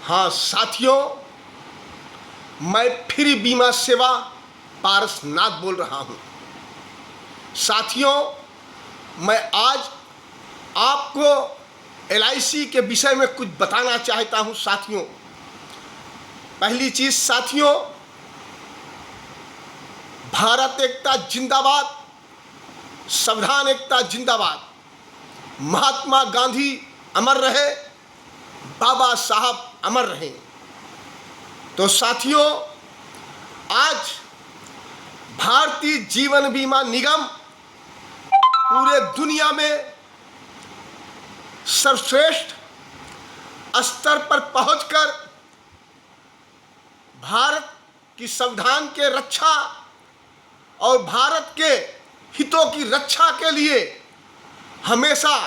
हाँ साथियों, मैं फ्री बीमा सेवा पारसनाथ बोल रहा हूँ। साथियों, मैं आज आपको LIC के विषय में कुछ बताना चाहता हूँ। साथियों, पहली चीज़ साथियों, भारत एकता जिंदाबाद, संविधान एकता जिंदाबाद, महात्मा गांधी अमर रहे, बाबा साहब अमर रहे। तो साथियों, आज भारतीय जीवन बीमा निगम पूरे दुनिया में सर्वश्रेष्ठ स्तर पर पहुंचकर भारत की संविधान के रक्षा और भारत के हितों की रक्षा के लिए हमेशा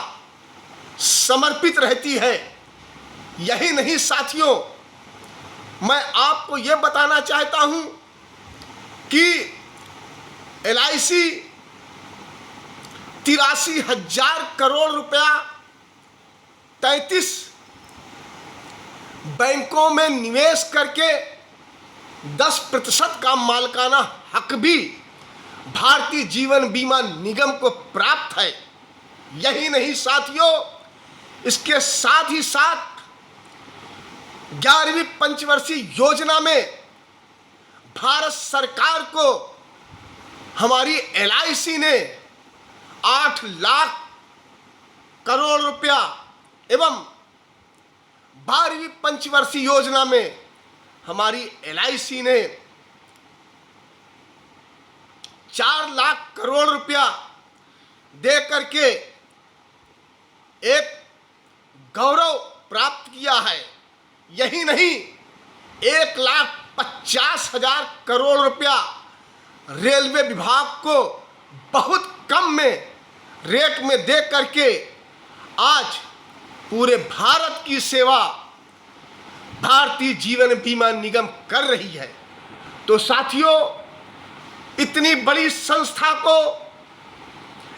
समर्पित रहती है। यही नहीं साथियों, मैं आपको ये बताना चाहता हूं कि LIC 83,000 करोड़ रुपया 33 बैंकों में निवेश करके 10% का मालिकाना हक भी भारतीय जीवन बीमा निगम को प्राप्त है। यही नहीं साथियों, इसके साथ ही साथ 11वीं पंचवर्षीय योजना में भारत सरकार को हमारी LIC ने 8 लाख करोड़ रुपया एवं 12वीं पंचवर्षीय योजना में हमारी LIC ने 4 लाख करोड़ रुपया दे करके एक गौरव प्राप्त किया है। यही नहीं, 1,50,000 करोड़ रुपया रेलवे विभाग को बहुत कम में रेट में दे करके आज पूरे भारत की सेवा भारतीय जीवन बीमा निगम कर रही है। तो साथियों, इतनी बड़ी संस्था को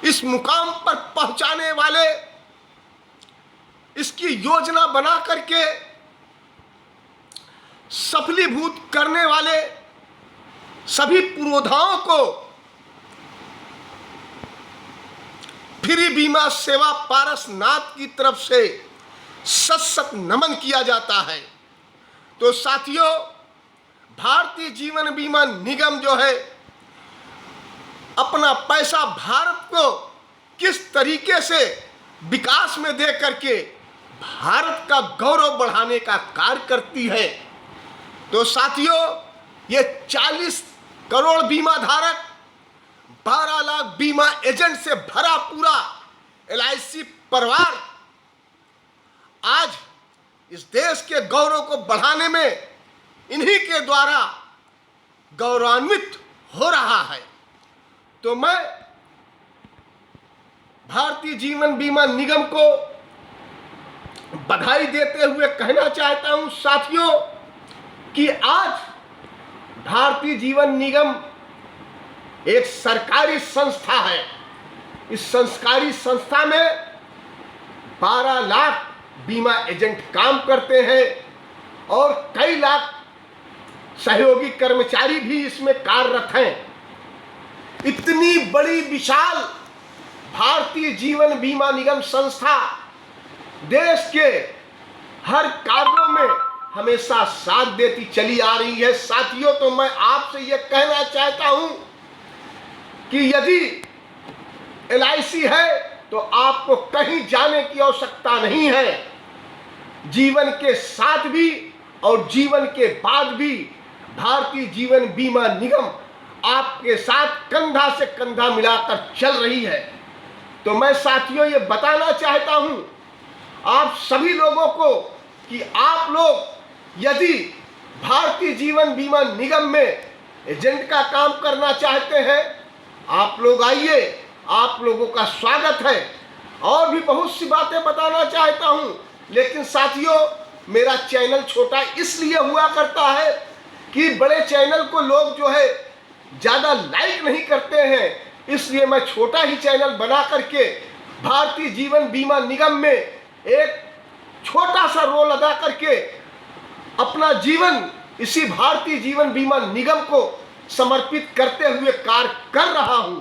इस मुकाम पर पहुंचाने वाले, इसकी योजना बना करके सफलीभूत करने वाले सभी पुरोधाओं को फ्री बीमा सेवा पारसनाथ की तरफ से सत सत नमन किया जाता है। तो साथियों, भारतीय जीवन बीमा निगम जो है अपना पैसा भारत को किस तरीके से विकास में दे करके भारत का गौरव बढ़ाने का कार्य करती है। तो साथियों, ये 40 करोड़ बीमा धारक, 12 लाख बीमा एजेंट से भरा पूरा LIC परिवार आज इस देश के गौरव को बढ़ाने में इन्हीं के द्वारा गौरवान्वित हो रहा है। तो मैं भारतीय जीवन बीमा निगम को बधाई देते हुए कहना चाहता हूं साथियों कि आज भारतीय जीवन निगम एक सरकारी संस्था है। इस सरकारी संस्था में 12 लाख बीमा एजेंट काम करते हैं और कई लाख सहयोगी कर्मचारी भी इसमें कार्यरत हैं। इतनी बड़ी विशाल भारतीय जीवन बीमा निगम संस्था देश के हर कार्यों में हमेशा साथ देती चली आ रही है। साथियों, तो मैं आपसे यह कहना चाहता हूं कि यदि LIC है तो आपको कहीं जाने की आवश्यकता नहीं है। जीवन के साथ भी और जीवन के बाद भी भारतीय जीवन बीमा निगम आपके साथ कंधा से कंधा मिलाकर चल रही है। तो मैं साथियों ये बताना चाहता हूं आप सभी लोगों को कि आप लोग यदि भारतीय जीवन बीमा निगम में एजेंट का काम करना चाहते हैं, आप लोग आइए, आप लोगों का स्वागत है। और भी बहुत सी बातें बताना चाहता हूं, लेकिन साथियों मेरा चैनल छोटा इसलिए हुआ करता है कि बड़े चैनल को लोग जो है ज़्यादा लाइक नहीं करते हैं, इसलिए मैं छोटा ही चैनल बना करके भारतीय जीवन बीमा निगम में एक छोटा सा रोल अदा करके अपना जीवन इसी भारतीय जीवन बीमा निगम को समर्पित करते हुए कार्य कर रहा हूं,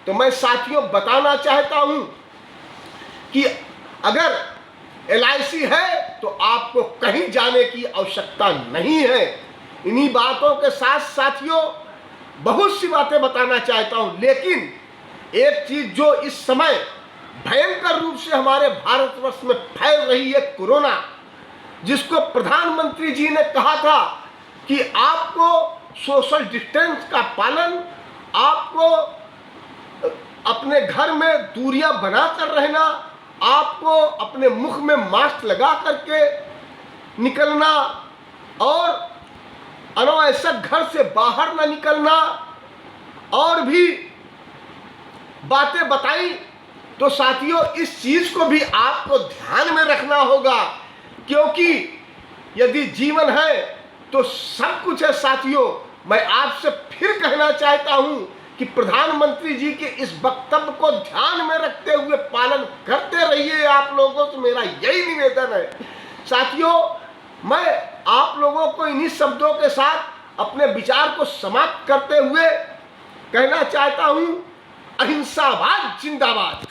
तो मैं साथियों बताना चाहता हूं कि अगर LIC है तो आपको कहीं जाने की आवश्यकता नहीं है। इन्हीं बातों के साथ साथियों बहुत सी बातें बताना चाहता हूं, लेकिन एक चीज जो इस समय भयंकर रूप से हमारे भारतवर्ष में फैल रही है, कोरोना, जिसको प्रधानमंत्री जी ने कहा था कि आपको सोशल डिस्टेंस का पालन, आपको अपने घर में दूरियां बनाकर रहना, आपको अपने मुख में मास्क लगा करके निकलना और अनावश्यक घर से बाहर न निकलना, और भी बातें बताई। तो साथियों इस चीज को भी आपको ध्यान में रखना होगा, क्योंकि यदि जीवन है तो सब कुछ है। साथियों मैं आपसे फिर कहना चाहता हूं कि प्रधानमंत्री जी के इस वक्तव्य को ध्यान में रखते हुए पालन करते रहिए। आप लोगों से मेरा यही निवेदन है। साथियों मैं आप लोगों को इन्हीं शब्दों के साथ अपने विचार को समाप्त करते हुए कहना चाहता हूं, अहिंसावाद जिंदाबाद।